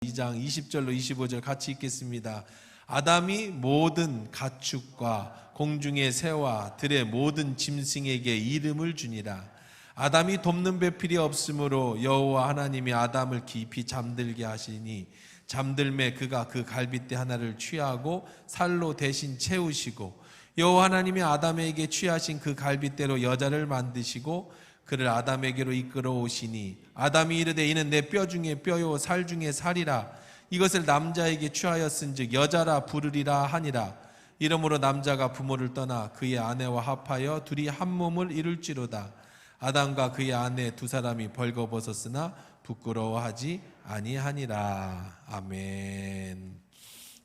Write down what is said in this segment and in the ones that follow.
2장 20절로 25절 같이 읽겠습니다. 아담이 모든 가축과 공중의 새와 들의 모든 짐승에게 이름을 주니라. 아담이 돕는 배필이 없으므로 여호와 하나님이 아담을 깊이 잠들게 하시니 잠들매 그가 그 갈빗대 하나를 취하고 살로 대신 채우시고 여호와 하나님이 아담에게 취하신 그 갈빗대로 여자를 만드시고 그를 아담에게로 이끌어 오시니 아담이 이르되 이는 내 뼈 중에 뼈요 살 중에 살이라. 이것을 남자에게 취하였은즉 여자라 부르리라 하니라. 이러므로 남자가 부모를 떠나 그의 아내와 합하여 둘이 한 몸을 이룰지로다. 아담과 그의 아내 두 사람이 벌거벗었으나 부끄러워하지 아니하니라. 아멘.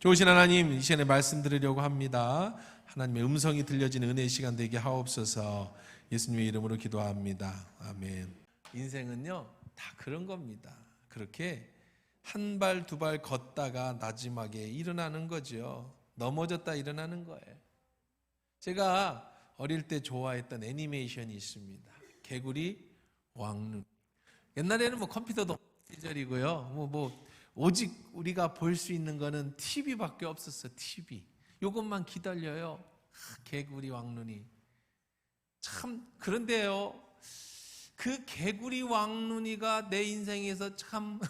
좋으신 하나님, 이 시간에 말씀 드리려고 합니다. 하나님의 음성이 들려지는 은혜의 시간 되게 하옵소서. 예수님의 이름으로 기도합니다. 아멘. 인생은요 다 그런 겁니다. 그렇게 한 발 두 발 걷다가 마지막에 일어나는 거죠. 넘어졌다 일어나는 거예요. 제가 어릴 때 좋아했던 애니메이션이 있습니다. 개구리 왕눈. 옛날에는 뭐 컴퓨터도 시절이고요. 오직 우리가 볼 수 있는 거는 TV밖에 없었어. TV. 요것만 기다려요. 개구리 왕눈이. 참 그런데요. 그 개구리 왕눈이가 내 인생에서 참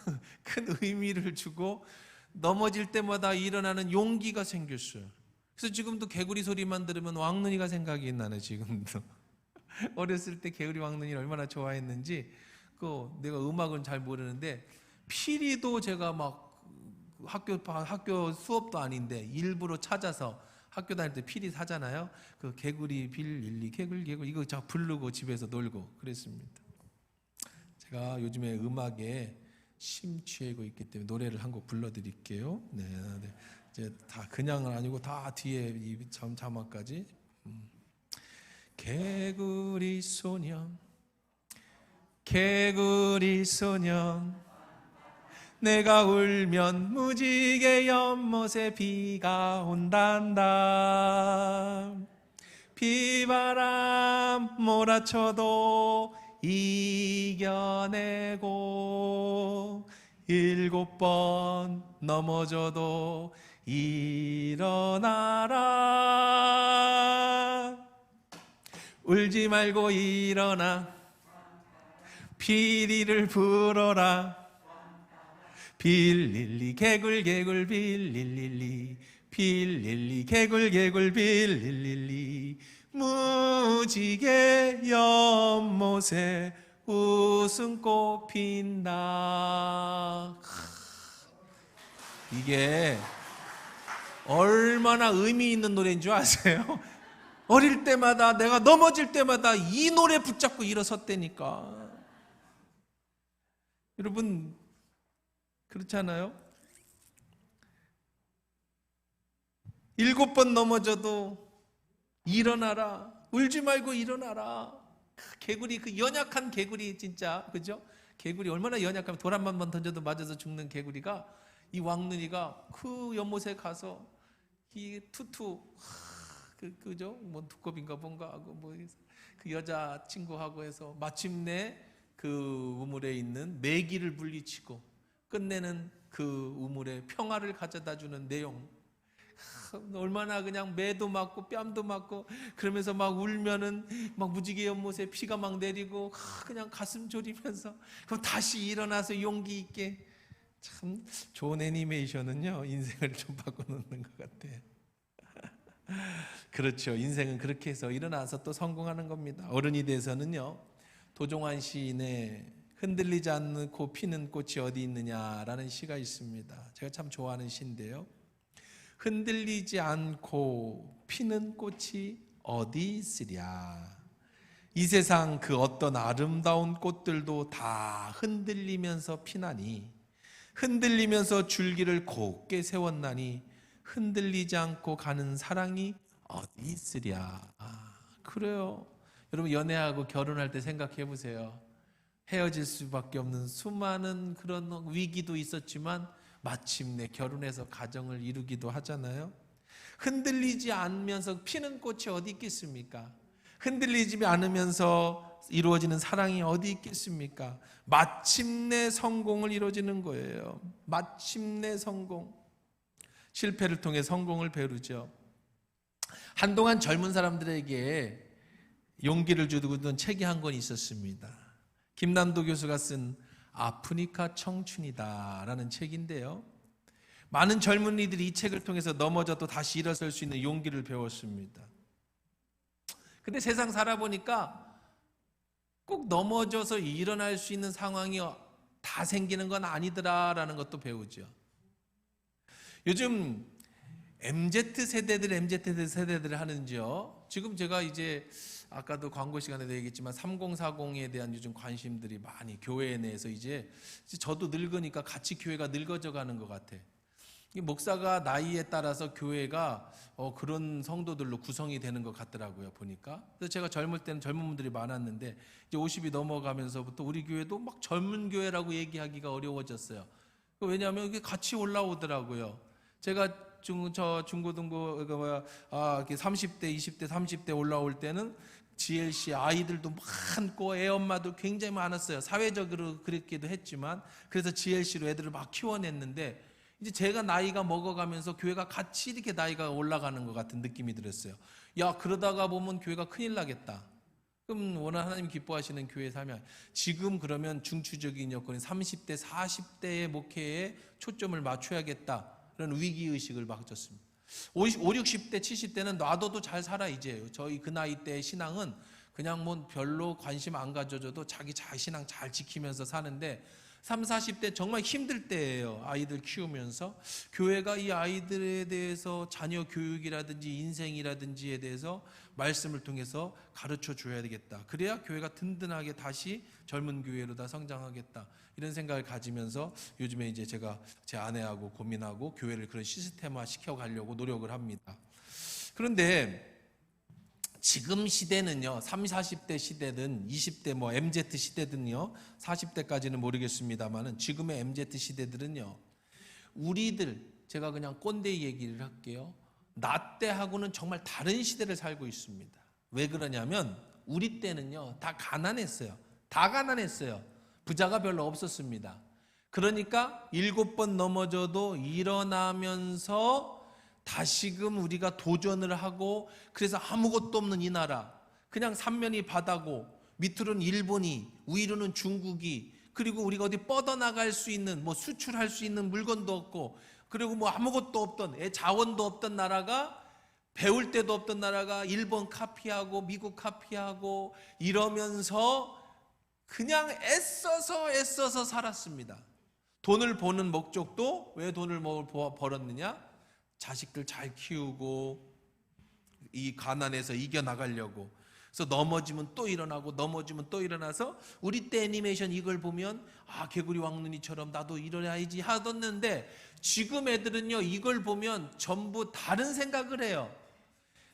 큰 의미를 주고 넘어질 때마다 일어나는 용기가 생겼어요. 그래서 지금도 개구리 소리만 들으면 왕눈이가 생각이 나네. 지금도 어렸을 때 개구리 왕눈이를 얼마나 좋아했는지. 내가 음악은 잘 모르는데 피리도 제가 막 학교 수업도 아닌데 일부러 찾아서 학교 다닐 때 피리 사잖아요. 그 개구리 빌릴리 개굴 이거 자 부르고 집에서 놀고 그랬습니다. 제가 요즘에 음악에 심취하고 있기 때문에 노래를 한 곡 불러드릴게요. 네. 이제 다 그냥은 아니고 다 뒤에 이 자막까지. 개구리 소년, 개구리 소년, 내가 울면 무지개 연못에 비가 온단다. 비바람 몰아쳐도 이겨내고 7번 넘어져도 일어나라. 울지 말고 일어나 피리를 불어라. 빌릴리 개굴 개굴 빌릴리 빌릴리 개굴 개굴 빌릴리 무지개 연못에 웃음꽃 핀다. 이게 얼마나 의미 있는 노래인 줄 아세요? 어릴 때마다 내가 넘어질 때마다 이 노래 붙잡고 일어섰다니까. 여러분 그렇지 않아요? 7번 넘어져도 일어나라. 울지 말고 일어나라. 개구리, 그 연약한 개구리 진짜, 그죠? 개구리 얼마나 연약하면 돌 한 번만 던져도 맞아서 죽는 개구리가, 이 왕눈이가 그 연못에 가서 이 투투 그죠? 뭐 두꺼비인가 뭔가 하고 그 여자 친구하고 해서 마침내 그 우물에 있는 메기를 물리치고 끝내는 그 우물에 평화를 가져다 주는 내용. 얼마나 그냥 매도 맞고 뺨도 맞고 그러면서 막 울면은 막 무지개 연못에 피가 막 내리고 그냥 가슴 졸이면서 그럼 다시 일어나서 용기 있게. 참 좋은 애니메이션은요 인생을 좀 바꿔놓는 것 같아요. 그렇죠. 인생은 그렇게 해서 일어나서 또 성공하는 겁니다. 어른이 돼서는요 도종환 시인의 흔들리지 않고 피는 꽃이 어디 있느냐라는 시가 있습니다. 제가 참 좋아하는 시인데요. 흔들리지 않고 피는 꽃이 어디 있으랴. 이 세상 그 어떤 아름다운 꽃들도 다 흔들리면서 피나니, 흔들리면서 줄기를 곱게 세웠나니 흔들리지 않고 가는 사랑이 어디 있으랴. 그래요. 여러분 연애하고 결혼할 때 생각해 보세요. 헤어질 수밖에 없는 수많은 그런 위기도 있었지만 마침내 결혼해서 가정을 이루기도 하잖아요. 흔들리지 않으면서 피는 꽃이 어디 있겠습니까? 흔들리지 않으면서 이루어지는 사랑이 어디 있겠습니까? 마침내 성공을 이루어지는 거예요. 마침내 성공. 실패를 통해 성공을 배우죠. 한동안 젊은 사람들에게 용기를 주던 책이 한 권 있었습니다. 김남도 교수가 쓴 아프니까 청춘이다 라는 책인데요, 많은 젊은이들이 이 책을 통해서 넘어져도 다시 일어설 수 있는 용기를 배웠습니다. 근데 세상 살아보니까 꼭 넘어져서 일어날 수 있는 상황이 다 생기는 건 아니더라라는 것도 배우죠. 요즘 MZ세대들 하는지요. 지금 제가 이제 아까도 광고 시간에도 얘기했지만 3040에 대한 요즘 관심들이 많이 교회 내에서 이제 저도 늙으니까 같이 교회가 늙어져 가는 것 같아. 목사가 나이에 따라서 교회가 그런 성도들로 구성이 되는 것 같더라고요, 보니까. 그래서 제가 젊을 때는 젊은 분들이 많았는데 이제 50이 넘어가면서부터 우리 교회도 막 젊은 교회라고 얘기하기가 어려워졌어요. 왜냐하면 이게 같이 올라오더라고요. 제가 중고등부 30대, 20대, 30대 올라올 때는 GLC 아이들도 많고 애 엄마도 굉장히 많았어요. 사회적으로 그랬기도 했지만, 그래서 GLC로 애들을 막 키워냈는데 이제 제가 나이가 먹어가면서 교회가 같이 이렇게 나이가 올라가는 것 같은 느낌이 들었어요. 야, 그러다가 보면 교회가 큰일 나겠다. 그럼 워낙 하나님 기뻐하시는 교회 살면 지금 그러면 중추적인 여건인 30대, 40대의 목회에 초점을 맞춰야겠다. 그런 위기의식을 가졌습니다. 50, 60대, 70대는 놔둬도 잘 살아 이제. 저희 그 나이 때의 신앙은 그냥 뭐 별로 관심 안 가져줘도 자기 신앙 잘 지키면서 사는데 30, 40대 정말 힘들 때예요. 아이들 키우면서 교회가 이 아이들에 대해서 자녀 교육이라든지 인생이라든지에 대해서 말씀을 통해서 가르쳐 줘야 되겠다. 그래야 교회가 든든하게 다시 젊은 교회로 다 성장하겠다. 이런 생각을 가지면서 요즘에 이제 제가 제 아내하고 고민하고 교회를 그런 시스템화 시켜가려고 노력을 합니다. 그런데 지금 시대는요, 30, 40대 시대든 20대 뭐 MZ 시대든요, 40대까지는 모르겠습니다만은 지금의 MZ 시대들은요, 우리들, 제가 그냥 꼰대 얘기를 할게요. 나 때하고는 정말 다른 시대를 살고 있습니다. 왜 그러냐면 우리 때는요, 다 가난했어요. 다 가난했어요. 부자가 별로 없었습니다. 그러니까 7번 넘어져도 일어나면서 다시금 우리가 도전을 하고, 그래서 아무것도 없는 이 나라, 그냥 삼면이 바다고 밑으로는 일본이, 위로는 중국이, 그리고 우리가 어디 뻗어나갈 수 있는 뭐 수출할 수 있는 물건도 없고, 그리고 뭐 아무것도 없던 자원도 없던 나라가, 배울 데도 없던 나라가 일본 카피하고 미국 카피하고 이러면서 그냥 애써서 살았습니다. 돈을 버는 목적도, 왜 돈을 벌었느냐? 자식들 잘 키우고 이 가난에서 이겨나가려고. 그래서 넘어지면 또 일어나고 넘어지면 또 일어나서, 우리 때 애니메이션 이걸 보면 개구리 왕눈이처럼 나도 일어나야지 하던데, 지금 애들은요 이걸 보면 전부 다른 생각을 해요.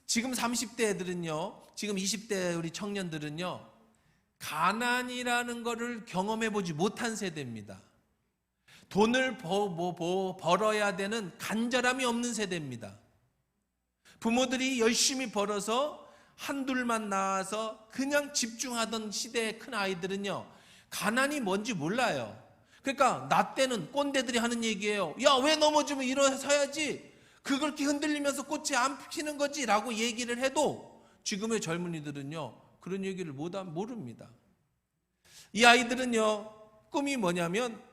지금 30대 애들은요, 지금 20대 우리 청년들은요, 가난이라는 거를 경험해보지 못한 세대입니다. 돈을 벌어야 되는 간절함이 없는 세대입니다. 부모들이 열심히 벌어서 한둘만 낳아서 그냥 집중하던 시대의 큰 아이들은요, 가난이 뭔지 몰라요. 그러니까 나 때는 꼰대들이 하는 얘기예요. 야, 왜 넘어지면 일어서야지, 그걸 이렇게 흔들리면서 꽃이 안 피는 거지 라고 얘기를 해도 지금의 젊은이들은요 그런 얘기를 모릅니다. 이 아이들은요, 꿈이 뭐냐면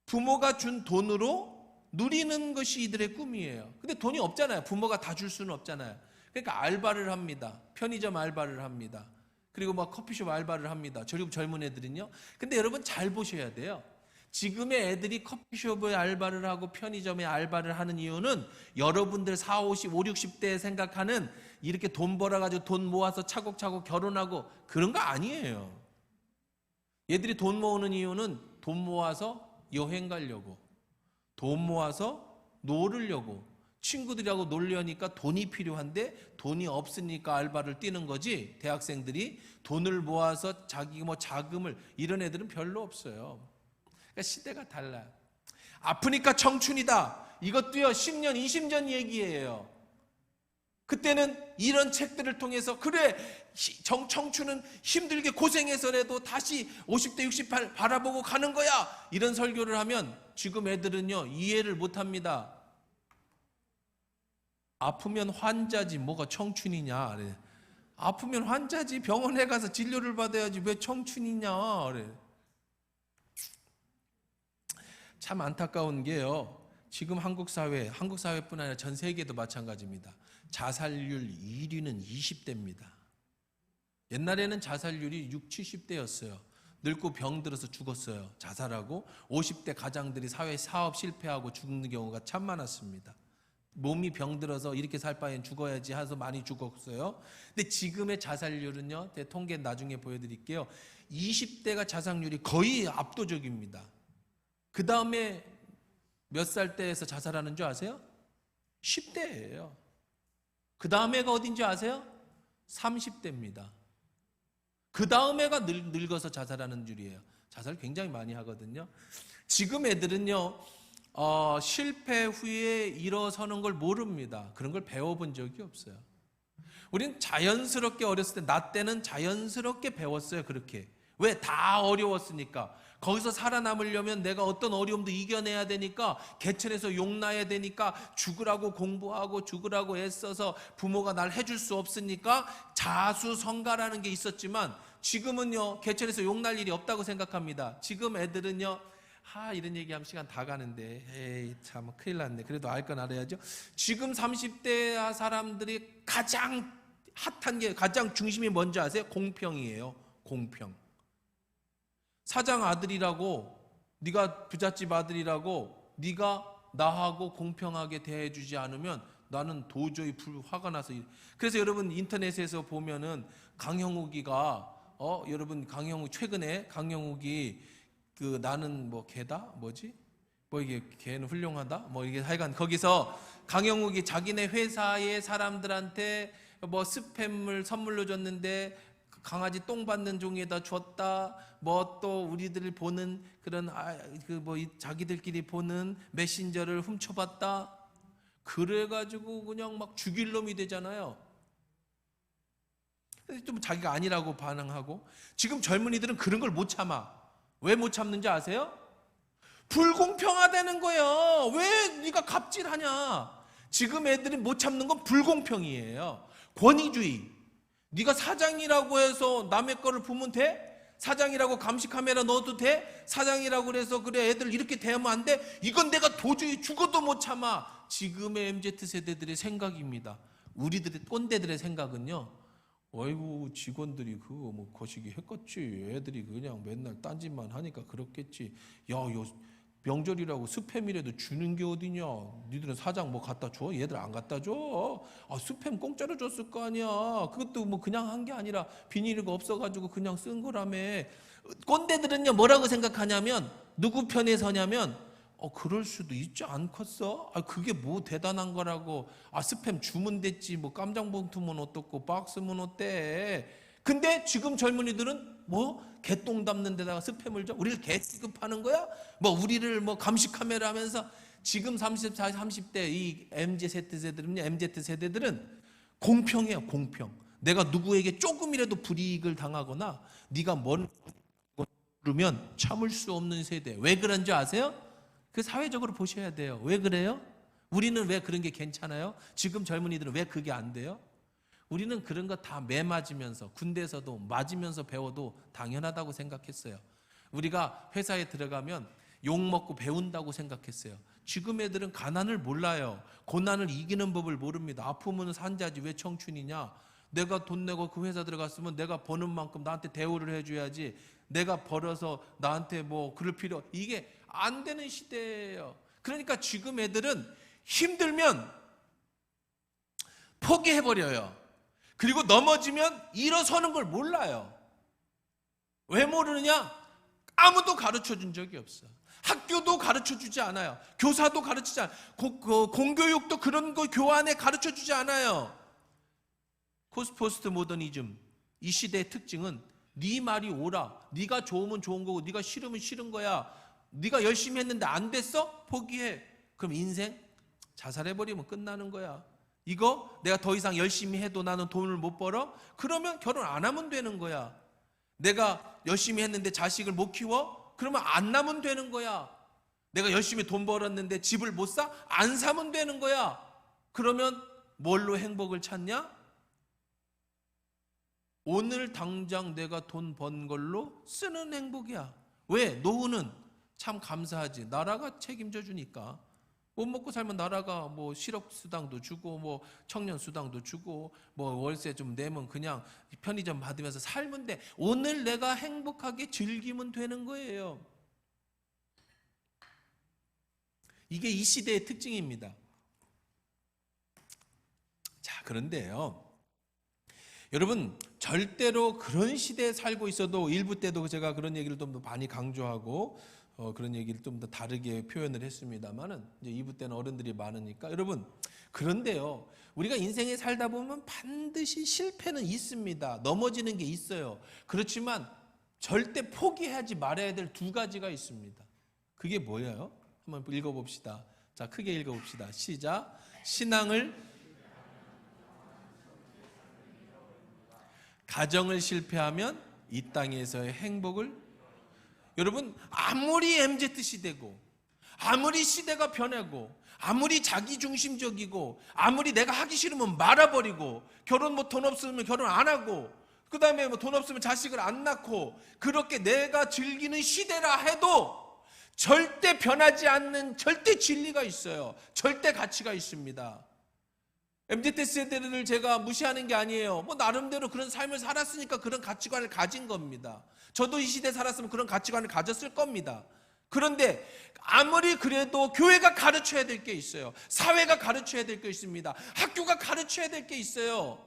부모가 준 돈으로 누리는 것이 이들의 꿈이에요. 근데 돈이 없잖아요. 부모가 다 줄 수는 없잖아요. 그러니까 알바를 합니다. 편의점 알바를 합니다. 그리고 막 커피숍 알바를 합니다. 젊은 애들은요. 근데 여러분 잘 보셔야 돼요. 지금의 애들이 커피숍에 알바를 하고 편의점에 알바를 하는 이유는 여러분들 40, 50, 60대에 생각하는 이렇게 돈 벌어가지고 돈 모아서 차곡차곡 결혼하고 그런 거 아니에요. 얘들이 돈 모으는 이유는 돈 모아서 여행 가려고, 돈 모아서 놀으려고, 친구들하고 놀려니까 돈이 필요한데 돈이 없으니까 알바를 뛰는 거지, 대학생들이 돈을 모아서 자기 자금을, 이런 애들은 별로 없어요. 그러니까 시대가 달라요. 아프니까 청춘이다, 이것도요 10년, 20년 얘기예요. 그때는 이런 책들을 통해서 그래 청춘은 힘들게 고생해서라도 다시 50대 68 바라보고 가는 거야, 이런 설교를 하면 지금 애들은요 이해를 못합니다. 아프면 환자지 뭐가 청춘이냐 그래. 아프면 환자지, 병원에 가서 진료를 받아야지 왜 청춘이냐 그래. 참 안타까운 게요, 지금 한국 사회뿐 아니라 전 세계도 마찬가지입니다. 자살률 1위는 20대입니다. 옛날에는 자살률이 60, 70대였어요. 늙고 병들어서 죽었어요. 자살하고 50대 가장들이 사회 사업 실패하고 죽는 경우가 참 많았습니다. 몸이 병들어서 이렇게 살 바엔 죽어야지 해서 많이 죽었어요. 근데 지금의 자살률은요, 통계 나중에 보여드릴게요. 20대가 자살률이 거의 압도적입니다. 그 다음에 몇 살 때에서 자살하는 줄 아세요? 10대예요. 그 다음에가 어딘지 아세요? 30대입니다. 그 다음에가 늙어서 자살하는 줄이에요. 자살 굉장히 많이 하거든요. 지금 애들은요, 실패 후에 일어서는 걸 모릅니다. 그런 걸 배워본 적이 없어요. 우리는 자연스럽게 어렸을 때, 나 때는 자연스럽게 배웠어요. 그렇게. 왜? 다 어려웠으니까. 거기서 살아남으려면 내가 어떤 어려움도 이겨내야 되니까, 개천에서 용나야 되니까, 죽으라고 공부하고 죽으라고 애써서 부모가 날 해줄 수 없으니까 자수성가라는 게 있었지만, 지금은요 개천에서 용날 일이 없다고 생각합니다. 지금 애들은요, 이런 얘기하면 시간 다 가는데, 에이 참 큰일 났네. 그래도 알 건 알아야죠. 지금 30대 사람들이 가장 핫한 게, 가장 중심이 뭔지 아세요? 공평이에요. 공평. 사장 아들이라고, 네가 부잣집 아들이라고 네가 나하고 공평하게 대해주지 않으면 나는 도저히 화가 나서. 그래서 여러분 인터넷에서 보면은 강형욱이가 여러분 최근에 강형욱이 그 나는 뭐 개다 뭐지 뭐 이게 개는 훌륭하다 뭐 이게 하여간 거기서 강형욱이 자기네 회사의 사람들한테 뭐 스팸을 선물로 줬는데 강아지 똥 받는 종이에다 줬다, 뭐 또 우리들을 보는 그런 자기들끼리 보는 메신저를 훔쳐봤다, 그래가지고 그냥 막 죽일 놈이 되잖아요. 좀 자기가 아니라고 반응하고. 지금 젊은이들은 그런 걸 못 참아. 왜 못 참는지 아세요? 불공평하다는 거예요. 왜 네가 갑질하냐. 지금 애들이 못 참는 건 불공평이에요. 권위주의. 네가 사장이라고 해서 남의 거를 보면 돼? 사장이라고 감시 카메라 넣어도 돼? 사장이라고 그래서 그래 애들 이렇게 대하면 안 돼? 이건 내가 도저히 죽어도 못 참아. 지금의 MZ세대들의 생각입니다. 우리들의 꼰대들의 생각은요, 어이구 직원들이 그거 뭐 거시기 했겠지, 애들이 그냥 맨날 딴짓만 하니까 그렇겠지. 야, 요 명절이라고 스팸이라도 주는 게 어디냐. 니들은 사장 뭐 갖다 줘? 얘들 안 갖다 줘? 스팸 공짜로 줬을 거 아니야. 그것도 뭐 그냥 한 게 아니라 비닐이가 없어가지고 그냥 쓴 거라며. 꼰대들은요 뭐라고 생각하냐면, 누구 편에 서냐면, 그럴 수도 있지 않겠어? 그게 뭐 대단한 거라고. 스팸 주면 됐지 뭐 깜장 봉투면 어떻고 박스면 어때. 근데 지금 젊은이들은 뭐 개똥 담는 데다가 스팸을 줘? 우리를 개 취급하는 거야? 뭐 우리를 뭐 감시 카메라 하면서. 지금 34, 30대 이 MZ세대들은 공평해요. 공평. 내가 누구에게 조금이라도 불이익을 당하거나 네가 뭘 그러면 참을 수 없는 세대. 왜 그런지 아세요? 그 사회적으로 보셔야 돼요. 왜 그래요? 우리는 왜 그런 게 괜찮아요? 지금 젊은이들은 왜 그게 안 돼요? 우리는 그런 거 다 매맞으면서, 군대에서도 맞으면서 배워도 당연하다고 생각했어요. 우리가 회사에 들어가면 욕먹고 배운다고 생각했어요. 지금 애들은 가난을 몰라요. 고난을 이기는 법을 모릅니다. 아프면 산자지 왜 청춘이냐. 내가 돈 내고 그 회사 들어갔으면 내가 버는 만큼 나한테 대우를 해줘야지, 내가 벌어서 나한테 뭐 그럴 필요, 이게 안 되는 시대예요. 그러니까 지금 애들은 힘들면 포기해버려요. 그리고 넘어지면 일어서는 걸 몰라요. 왜 모르느냐? 아무도 가르쳐 준 적이 없어. 학교도 가르쳐 주지 않아요. 교사도 가르치지 않아요. 공교육도 그런 거 교환에 가르쳐 주지 않아요. 포스트 모더니즘, 이 시대의 특징은 네 말이 옳아. 네가 좋으면 좋은 거고 네가 싫으면 싫은 거야. 네가 열심히 했는데 안 됐어? 포기해. 그럼 인생 자살해버리면 끝나는 거야. 이거 내가 더 이상 열심히 해도 나는 돈을 못 벌어? 그러면 결혼 안 하면 되는 거야. 내가 열심히 했는데 자식을 못 키워? 그러면 안 낳으면 되는 거야. 내가 열심히 돈 벌었는데 집을 못 사? 안 사면 되는 거야. 그러면 뭘로 행복을 찾냐? 오늘 당장 내가 돈 번 걸로 쓰는 행복이야. 왜? 노후는 참 감사하지. 나라가 책임져 주니까. 못 먹고 살면 나라가 뭐 실업수당도 주고 뭐 청년수당도 주고 뭐 월세 좀 내면 그냥 편의점 받으면서 살면 돼. 오늘 내가 행복하게 즐기면 되는 거예요. 이게 이 시대의 특징입니다. 자, 그런데요, 여러분, 절대로 그런 시대에 살고 있어도 일부 때도 제가 그런 얘기를 좀 더 많이 강조하고 그런 얘기를 좀 더 다르게 표현을 했습니다만은 이제 2부 때는 어른들이 많으니까 여러분, 그런데요, 우리가 인생에 살다 보면 반드시 실패는 있습니다. 넘어지는 게 있어요. 그렇지만 절대 포기하지 말아야 될 두 가지가 있습니다. 그게 뭐예요? 한번 읽어봅시다. 자, 크게 읽어봅시다. 시작. 가정을 실패하면 이 땅에서의 행복을. 여러분, 아무리 MZ시대고 아무리 시대가 변하고 아무리 자기중심적이고 아무리 내가 하기 싫으면 말아버리고 결혼 뭐 돈 없으면 결혼 안 하고 그 다음에 뭐 돈 없으면 자식을 안 낳고 그렇게 내가 즐기는 시대라 해도 절대 변하지 않는 절대 진리가 있어요. 절대 가치가 있습니다. MZ세대를 제가 무시하는 게 아니에요. 뭐 나름대로 그런 삶을 살았으니까 그런 가치관을 가진 겁니다. 저도 이 시대에 살았으면 그런 가치관을 가졌을 겁니다. 그런데 아무리 그래도 교회가 가르쳐야 될 게 있어요. 사회가 가르쳐야 될 게 있습니다. 학교가 가르쳐야 될 게 있어요.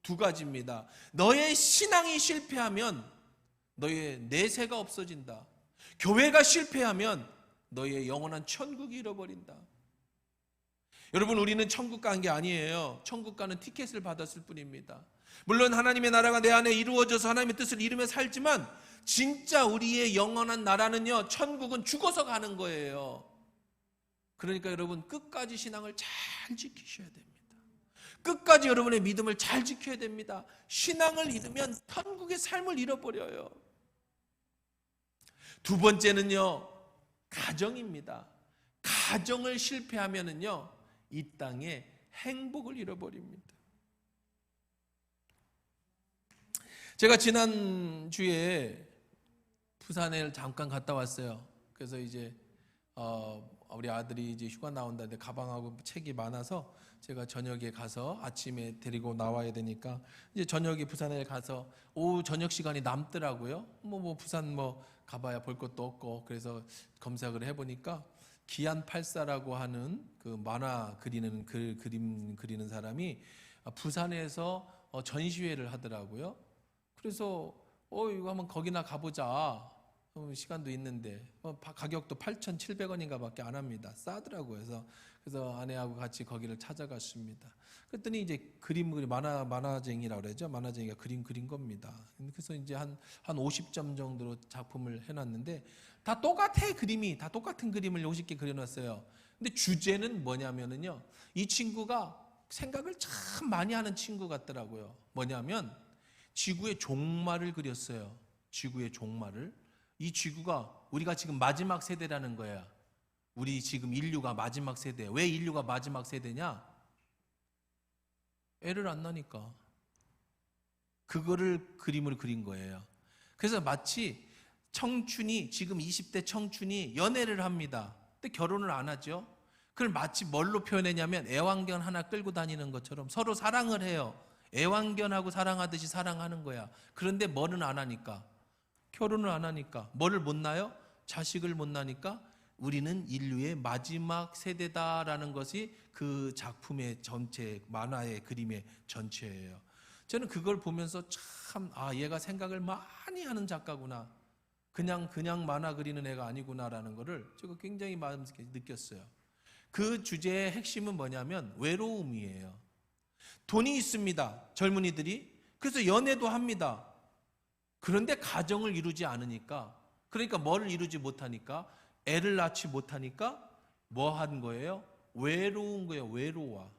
두 가지입니다. 너의 신앙이 실패하면 너의 내세가 없어진다. 교회가 실패하면 너의 영원한 천국이 잃어버린다. 여러분, 우리는 천국 간 게 아니에요. 천국 가는 티켓을 받았을 뿐입니다. 물론 하나님의 나라가 내 안에 이루어져서 하나님의 뜻을 이루며 살지만 진짜 우리의 영원한 나라는요, 천국은 죽어서 가는 거예요. 그러니까 여러분, 끝까지 신앙을 잘 지키셔야 됩니다. 끝까지 여러분의 믿음을 잘 지켜야 됩니다. 신앙을 잃으면 천국의 삶을 잃어버려요. 두 번째는요, 가정입니다. 가정을 실패하면은요, 이 땅에 행복을 잃어버립니다. 제가 지난주에 부산에 잠깐 갔다 왔어요. 그래서 이제 우리 아들이 이제 휴가 나온다는데 가방하고 책이 많아서 제가 저녁에 가서 아침에 데리고 나와야 되니까 이제 저녁에 부산에 가서 오후 저녁 시간이 남더라고요. 뭐 부산 뭐 가봐야 볼 것도 없고 그래서 검색을 해보니까 기안84라고 하는 그 만화 그리는 그림 그리는 사람이 부산에서 전시회를 하더라고요. 그래서 이거 한번 거기나 가보자. 시간도 있는데 가격도 8,700원인가 밖에 안 합니다. 싸더라고요. 그래서 아내하고 같이 거기를 찾아갔습니다. 그랬더니 이제 만화쟁이라고 그러죠. 만화쟁이가 그림 그린 겁니다. 그래서 이제 한 50점 정도로 작품을 해놨는데 다 똑같아. 그림이 다 똑같은 그림을 50개 그려놨어요. 근데 주제는 뭐냐면은요, 이 친구가 생각을 참 많이 하는 친구 같더라고요. 뭐냐면 지구의 종말을 그렸어요. 지구의 종말을. 이 지구가 우리가 지금 마지막 세대라는 거야. 우리 지금 인류가 마지막 세대. 왜 인류가 마지막 세대냐? 애를 안 낳으니까. 그거를 그림을 그린 거예요. 그래서 마치 청춘이, 지금 20대 청춘이 연애를 합니다. 근데 결혼을 안 하죠. 그걸 마치 뭘로 표현했냐면 애완견 하나 끌고 다니는 것처럼 서로 사랑을 해요. 애완견하고 사랑하듯이 사랑하는 거야. 그런데 뭐는 안 하니까, 결혼을 안 하니까, 뭐를 못 낳아요? 자식을 못 낳으니까 우리는 인류의 마지막 세대다라는 것이 그 작품의 전체, 만화의 그림의 전체예요. 저는 그걸 보면서 참, 얘가 생각을 많이 하는 작가구나. 그냥 만화 그리는 애가 아니구나라는 거를 제가 굉장히 마음속에 느꼈어요. 그 주제의 핵심은 뭐냐면 외로움이에요. 돈이 있습니다. 젊은이들이. 그래서 연애도 합니다. 그런데 가정을 이루지 않으니까, 그러니까 뭐를 이루지 못하니까, 애를 낳지 못하니까 뭐 한 거예요? 외로운 거예요. 외로워.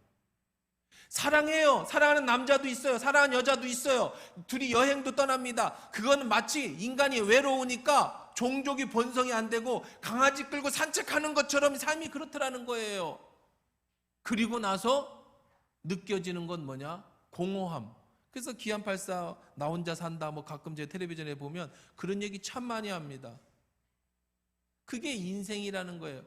사랑해요. 사랑하는 남자도 있어요. 사랑하는 여자도 있어요. 둘이 여행도 떠납니다. 그거는 마치 인간이 외로우니까 종족이 번성이 안 되고 강아지 끌고 산책하는 것처럼 삶이 그렇더라는 거예요. 그리고 나서 느껴지는 건 뭐냐? 공허함. 그래서 기안84 나 혼자 산다 뭐 가끔 제 텔레비전에 보면 그런 얘기 참 많이 합니다. 그게 인생이라는 거예요.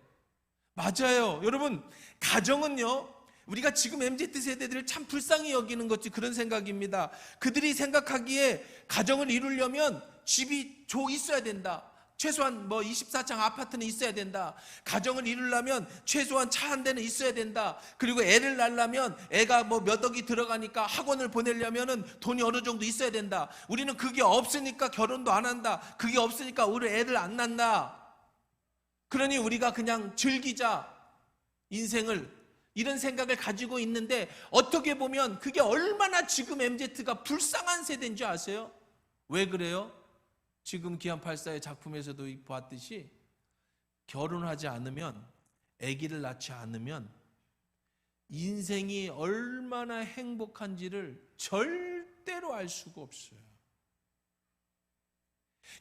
맞아요. 여러분, 가정은요, 우리가 지금 MZ세대들을 참 불쌍히 여기는 것이 그런 생각입니다. 그들이 생각하기에 가정을 이루려면 집이 있어야 된다. 최소한 24층 아파트는 있어야 된다. 가정을 이루려면 최소한 차 한 대는 있어야 된다. 그리고 애를 낳으려면 애가 몇 억이 들어가니까 학원을 보내려면 돈이 어느 정도 있어야 된다. 우리는 그게 없으니까 결혼도 안 한다. 그게 없으니까 우리 애를 안 낳는다. 그러니 우리가 그냥 즐기자, 인생을. 이런 생각을 가지고 있는데 어떻게 보면 그게 얼마나 지금 MZ가 불쌍한 세대인 줄 아세요? 왜 그래요? 지금 기안84의 작품에서도 보았듯이 결혼하지 않으면, 아기를 낳지 않으면 인생이 얼마나 행복한지를 절대로 알 수가 없어요.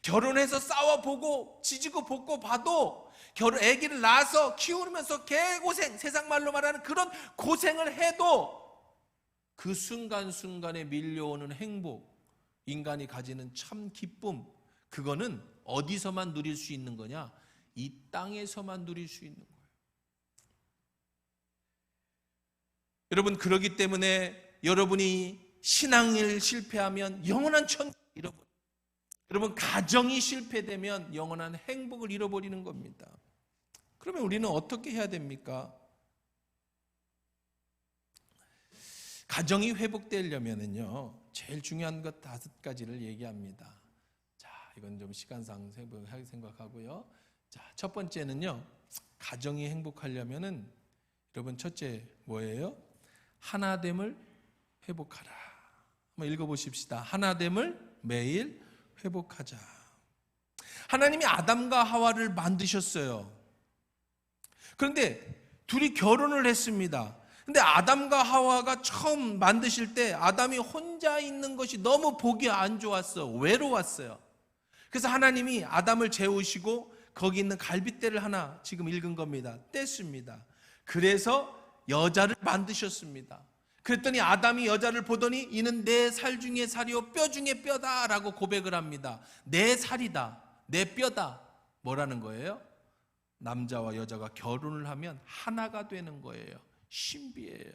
결혼해서 싸워보고 지지고 볶고 봐도 아기를 낳아서 키우면서 개고생, 세상 말로 말하는 그런 고생을 해도 그 순간순간에 밀려오는 행복, 인간이 가지는 참 기쁨, 그거는 어디서만 누릴 수 있는 거냐? 이 땅에서만 누릴 수 있는 거예요. 여러분, 그렇기 때문에 여러분이 신앙을 실패하면 영원한 천국을 잃어버려요. 여러분, 가정이 실패되면 영원한 행복을 잃어버리는 겁니다. 그러면 우리는 어떻게 해야 됩니까? 가정이 회복되려면은요, 제일 중요한 것 5가지를 얘기합니다. 자, 이건 좀 시간상 생각하고요. 자, 첫 번째는요, 가정이 행복하려면은 여러분, 첫째 뭐예요? 하나됨을 회복하라. 한번 읽어보십시다. 하나됨을 매일 회복하자. 하나님이 아담과 하와를 만드셨어요. 그런데 둘이 결혼을 했습니다. 근데 아담과 하와가 처음 만드실 때 아담이 혼자 있는 것이 너무 보기 안 좋았어. 외로웠어요. 그래서 하나님이 아담을 재우시고 거기 있는 갈빗대를 하나 지금 읽은 겁니다. 뗐습니다. 그래서 여자를 만드셨습니다. 그랬더니 아담이 여자를 보더니 이는 내 살 중에 살이요 뼈 중에 뼈다라고 고백을 합니다. 내 살이다, 내 뼈다. 뭐라는 거예요? 남자와 여자가 결혼을 하면 하나가 되는 거예요. 신비예요.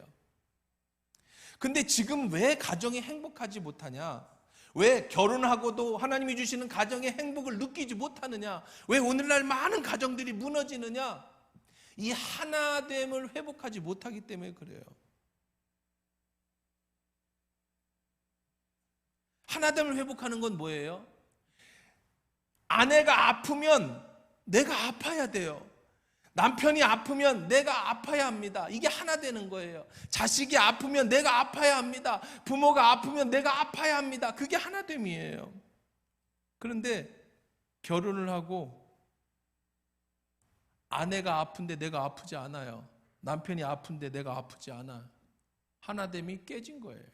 근데 지금 왜 가정이 행복하지 못하냐? 왜 결혼하고도 하나님이 주시는 가정의 행복을 느끼지 못하느냐? 왜 오늘날 많은 가정들이 무너지느냐? 이 하나됨을 회복하지 못하기 때문에 그래요. 하나됨을 회복하는 건 뭐예요? 아내가 아프면 내가 아파야 돼요. 남편이 아프면 내가 아파야 합니다. 이게 하나 되는 거예요. 자식이 아프면 내가 아파야 합니다. 부모가 아프면 내가 아파야 합니다. 그게 하나됨이에요. 그런데 결혼을 하고 아내가 아픈데 내가 아프지 않아요. 남편이 아픈데 내가 아프지 않아. 하나됨이 깨진 거예요.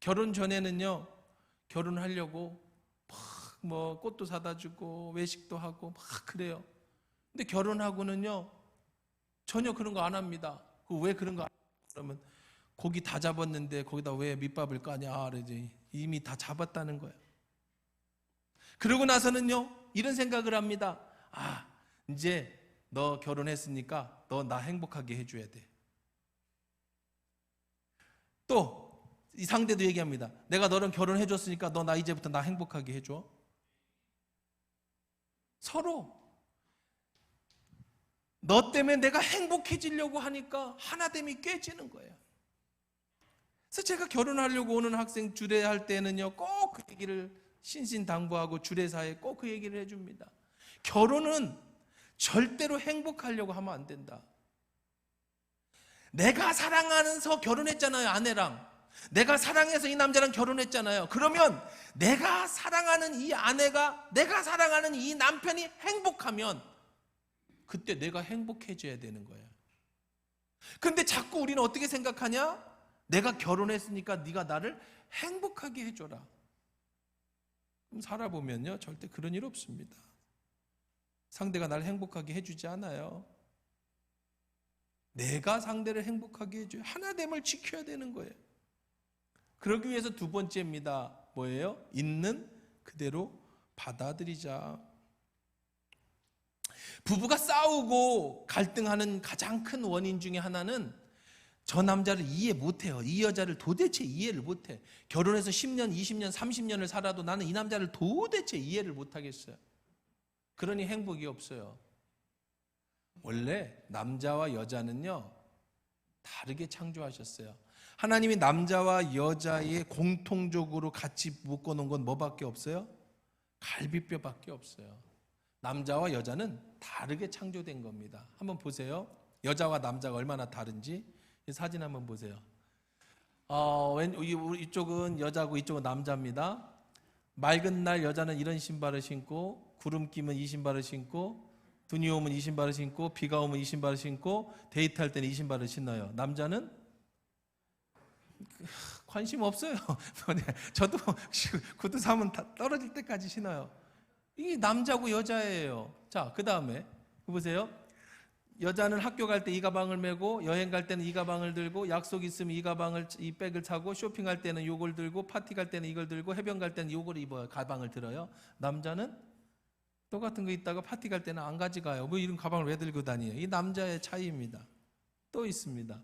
결혼 전에는요, 결혼하려고 막 꽃도 사다 주고 외식도 하고 막 그래요. 근데 결혼하고는요, 전혀 그런 거 안 합니다. 왜 그런 거 안 해요? 그러면 고기 다 잡았는데 거기다 왜 밑밥을 까냐? 그러지. 이미 다 잡았다는 거예요. 그러고 나서는요, 이런 생각을 합니다. 아, 이제 너 결혼했으니까 너 나 행복하게 해줘야 돼. 또 이 상대도 얘기합니다. 내가 너랑 결혼해줬으니까 너 나 이제부터 나 행복하게 해줘. 서로 너 때문에 내가 행복해지려고 하니까 하나됨이 깨지는 거예요. 그래서 제가 결혼하려고 오는 학생 주례할 때는요, 꼭 그 얘기를 신신당부하고 주례사에 꼭 그 얘기를 해줍니다. 결혼은 절대로 행복하려고 하면 안 된다. 내가 사랑하면서 결혼했잖아요, 아내랑. 내가 사랑해서 이 남자랑 결혼했잖아요. 그러면 내가 사랑하는 이 아내가, 내가 사랑하는 이 남편이 행복하면 그때 내가 행복해져야 되는 거예요. 근데 자꾸 우리는 어떻게 생각하냐? 내가 결혼했으니까 네가 나를 행복하게 해줘라. 그럼 살아보면요, 절대 그런 일 없습니다. 상대가 나를 행복하게 해주지 않아요. 내가 상대를 행복하게 해줘요. 하나됨을 지켜야 되는 거예요. 그러기 위해서 두 번째입니다. 뭐예요? 있는 그대로 받아들이자. 부부가 싸우고 갈등하는 가장 큰 원인 중에 하나는 저 남자를 이해 못해요. 이 여자를 도대체 이해를 못해. 결혼해서 10년, 20년, 30년을 살아도 나는 이 남자를 도대체 이해를 못하겠어요. 그러니 행복이 없어요. 원래 남자와 여자는요, 다르게 창조하셨어요. 하나님이 남자와 여자의 공통적으로 같이 묶어놓은 건 뭐밖에 없어요? 갈비뼈밖에 없어요. 남자와 여자는 다르게 창조된 겁니다. 한번 보세요. 여자와 남자가 얼마나 다른지 이 사진 한번 보세요. 이쪽은 여자고 이쪽은 남자입니다. 맑은 날 여자는 이런 신발을 신고, 구름 끼면 이 신발을 신고, 눈이 오면 이 신발을 신고, 비가 오면 이 신발을 신고, 데이트할 때는 이 신발을 신어요. 남자는 관심 없어요. 저도 구두 사면 떨어질 때까지 신어요. 이게 남자고 여자예요. 자, 그 다음에 보세요. 여자는 학교 갈 때 이 가방을 메고, 여행 갈 때는 이 가방을 들고, 약속 있으면 이 백을 차고, 쇼핑할 때는 이걸 들고, 파티 갈 때는 이걸 들고, 해변 갈 때는 이걸 입어요. 가방을 들어요. 남자는 똑같은 거 있다가 파티 갈 때는 안 가져가요. 뭐 이런 가방을 왜 들고 다녀요? 이 남자의 차이입니다. 또 있습니다.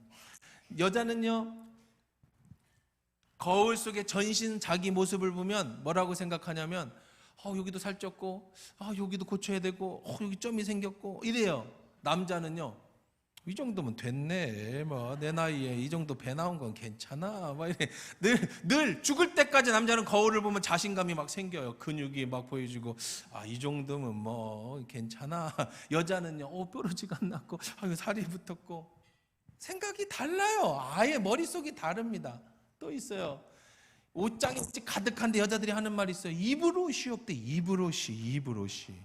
여자는요, 거울 속에 전신 자기 모습을 보면 뭐라고 생각하냐면, 여기도 살쪘고, 여기도 고쳐야 되고, 여기 점이 생겼고 이래요. 남자는요, 이 정도면 됐네. 뭐 내 나이에 이 정도 배 나온 건 괜찮아. 막 이래. 늘 죽을 때까지 남자는 거울을 보면 자신감이 막 생겨요. 근육이 막 보여지고, 이 정도면 뭐 괜찮아. 여자는요, 뾰루지가 안 났고, 살이 붙었고, 생각이 달라요. 아예 머릿속이 다릅니다. 또 있어요. 옷장이 가득한데 여자들이 하는 말이 있어요. 입을 옷이 없대. 입을 옷이.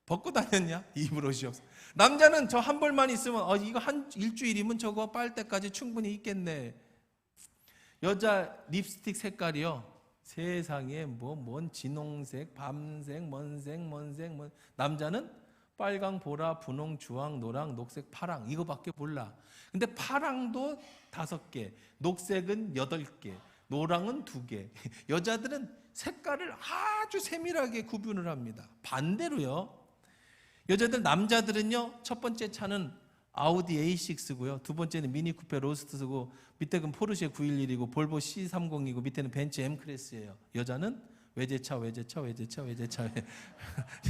벗고 다녔냐? 입을 옷이 없어. 남자는 저 한 벌만 있으면 이거 한 일주일이면 저거 빨 때까지 충분히 있겠네. 여자 립스틱 색깔이요, 세상에 뭔 진홍색, 밤색, 뭔색. 남자는 빨강, 보라, 분홍, 주황, 노랑, 녹색, 파랑 이거밖에 몰라. 근데 파랑도 5개, 녹색은 8개, 노랑은 2개. 여자들은 색깔을 아주 세밀하게 구분을 합니다. 반대로요, 남자들은요, 첫 번째 차는 아우디 A6고요, 두 번째는 미니 쿠페 로스트고, 밑에 건 포르쉐 911이고, 볼보 C30이고, 밑에는 벤츠 M 클래스예요. 여자는 외제차.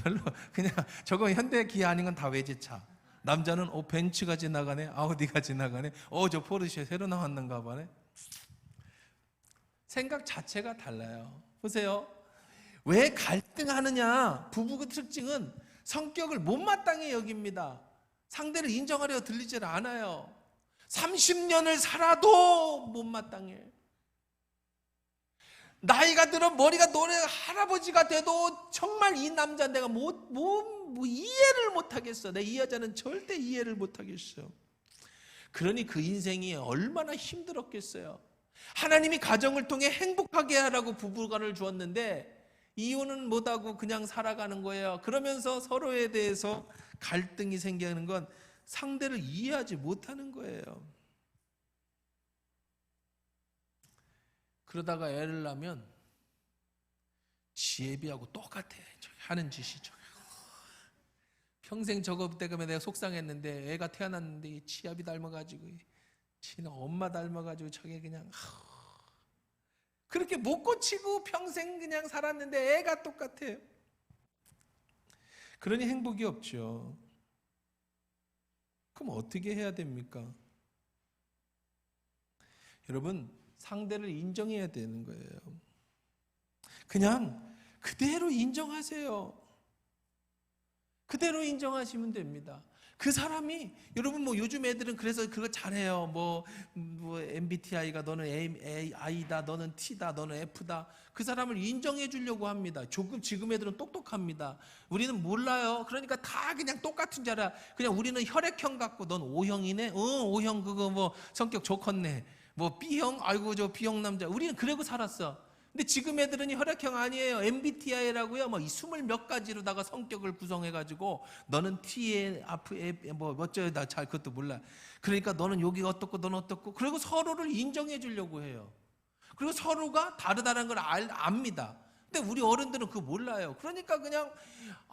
별로 그냥 저거 현대 기아 아닌 건 다 외제차. 남자는 벤츠가 지나가네, 아우디가 지나가네, 저 포르쉐 새로 나왔는가 봐네. 생각 자체가 달라요. 보세요. 왜 갈등하느냐? 부부의 특징은 성격을 못마땅히 여깁니다. 상대를 인정하려 들리질 않아요. 30년을 살아도 못마땅해. 나이가 들어 머리가 노래 할아버지가 돼도 정말 이 남자 내가 이해를 못하겠어. 내 이 여자는 절대 이해를 못하겠어. 그러니 그 인생이 얼마나 힘들었겠어요. 하나님이 가정을 통해 행복하게 하라고 부부간을 주었는데 이혼은 못하고 그냥 살아가는 거예요. 그러면서 서로에 대해서 갈등이 생기는 건 상대를 이해하지 못하는 거예요. 그러다가 애를 낳으면 지혜비하고 똑같아. 하는 짓이 평생 저거 때문에 내가 속상했는데, 애가 태어났는데 치아비 닮아가지고, 지는 엄마 닮아가지고 저게 그냥 그렇게 못 고치고 평생 그냥 살았는데 애가 똑같아요. 그러니 행복이 없죠. 그럼 어떻게 해야 됩니까? 여러분, 상대를 인정해야 되는 거예요. 그냥 그대로 인정하세요. 그대로 인정하시면 됩니다. 그 사람이, 여러분 뭐 요즘 애들은 그래서 그거 잘해요. 뭐 MBTI가 너는 I다, 너는 T다, 너는 F다. 그 사람을 인정해 주려고 합니다. 지금 애들은 똑똑합니다. 우리는 몰라요. 그러니까 다 그냥 똑같은 줄 알아. 그냥 우리는 혈액형 같고, 넌 O형이네. O형 그거 뭐 성격 좋겠네. 뭐 B형, 아이고 저 B형 남자. 우리는 그러고 살았어. 근데 지금 애들은 혈액형 아니에요. MBTI라고요. 뭐 20몇 가지로다가 성격을 구성해가지고 너는 T에 뭐 어쩌요? 나 잘 그것도 몰라. 그러니까 너는 여기 어떻고 너는 어떻고. 그리고 서로를 인정해 주려고 해요. 그리고 서로가 다르다는 걸 압니다. 근데 우리 어른들은 그거 몰라요. 그러니까 그냥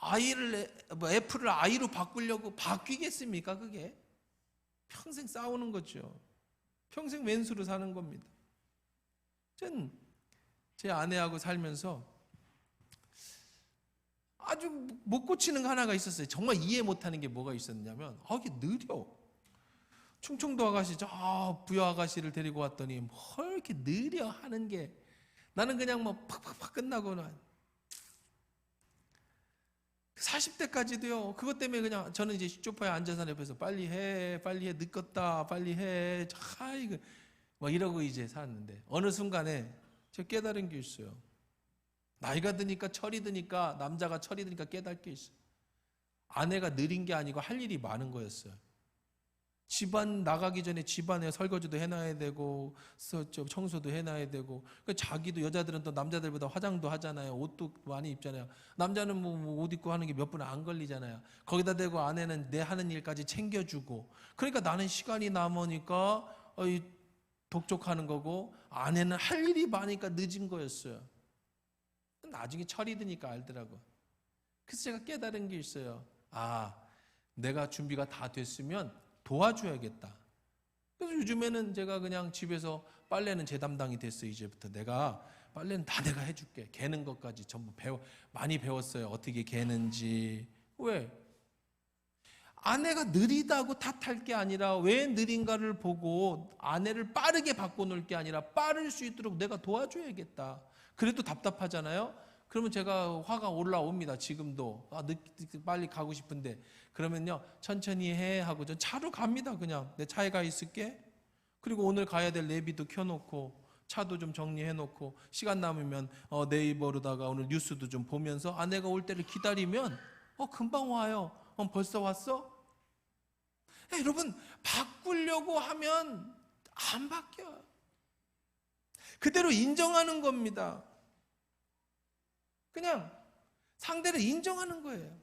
F를 I로 바꾸려고 바뀌겠습니까? 그게 평생 싸우는 거죠. 평생 왼수로 사는 겁니다. 전 제 아내하고 살면서 아주 못 고치는 거 하나가 있었어요. 정말 이해 못하는 게 뭐가 있었냐면, 이게 느려. 충청도 아가씨, 저 부여 아가씨를 데리고 왔더니 뭘 이렇게 느려 하는 게, 나는 그냥 뭐 팍팍팍 끝나고는 40대까지도요. 그것 때문에 그냥 저는 이제 소파에 앉아서 옆에서 빨리 해, 늦었다, 빨리 해. 이거 뭐 이러고 이제 살았는데, 어느 순간에 제가 깨달은 게 있어요. 나이가 드니까, 철이 드니까, 남자가 철이 드니까 깨달은 게 있어요. 아내가 느린 게 아니고 할 일이 많은 거였어요. 집안 나가기 전에 집안에 설거지도 해놔야 되고, 청소도 해놔야 되고, 자기도, 여자들은 또 남자들보다 화장도 하잖아요. 옷도 많이 입잖아요. 남자는 뭐 옷 입고 하는 게 몇 분 안 걸리잖아요. 거기다 대고 아내는 내 하는 일까지 챙겨주고, 그러니까 나는 시간이 남으니까 독촉하는 거고, 아내는 할 일이 많으니까 늦은 거였어요. 나중에 철이 드니까 알더라고. 그래서 제가 깨달은 게 있어요. 내가 준비가 다 됐으면 도와줘야겠다. 그래서 요즘에는 제가 그냥 집에서 빨래는 제 담당이 됐어요. 이제부터 내가 빨래는 다 내가 해줄게. 개는 것까지 전부 많이 배웠어요. 어떻게 개는지. 왜? 아내가 느리다고 탓할 게 아니라, 왜 느린가를 보고 아내를 빠르게 바꿔놓을 게 아니라 빠를 수 있도록 내가 도와줘야겠다. 그래도 답답하잖아요. 그러면 제가 화가 올라옵니다. 지금도 빨리 가고 싶은데, 그러면요 천천히 해 하고 전 차로 갑니다. 그냥 내 차에 가 있을게. 그리고 오늘 가야 될 내비도 켜놓고 차도 좀 정리해놓고, 시간 남으면 네이버로다가 오늘 뉴스도 좀 보면서 아내가 올 때를 기다리면 금방 와요. 벌써 왔어? 여러분, 바꾸려고 하면 안 바뀌어요. 그대로 인정하는 겁니다. 그냥 상대를 인정하는 거예요.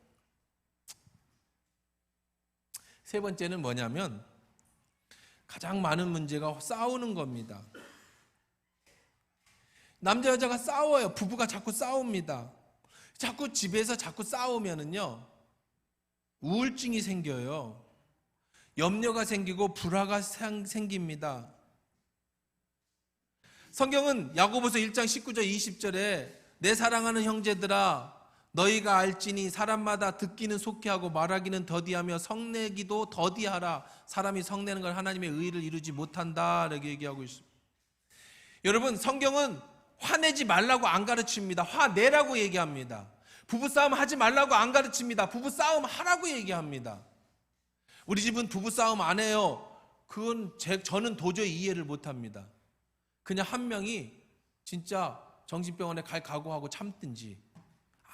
세 번째는 뭐냐면, 가장 많은 문제가 싸우는 겁니다. 남자 여자가 싸워요. 부부가 자꾸 싸웁니다. 자꾸 집에서 자꾸 싸우면은요 우울증이 생겨요. 염려가 생기고 불화가 생깁니다. 성경은 야고보서 1장 19절 20절에 내 사랑하는 형제들아 너희가 알지니 사람마다 듣기는 속히 하고 말하기는 더디하며 성내기도 더디하라. 사람이 성내는 걸 하나님의 의를 이루지 못한다 이렇게 얘기하고 있습니다. 여러분, 성경은 화내지 말라고 안 가르칩니다. 화내라고 얘기합니다. 부부싸움 하지 말라고 안 가르칩니다. 부부싸움 하라고 얘기합니다. 우리 집은 부부싸움 안 해요. 저는 도저히 이해를 못합니다. 그냥 한 명이 진짜 정신병원에 갈 각오하고 참든지,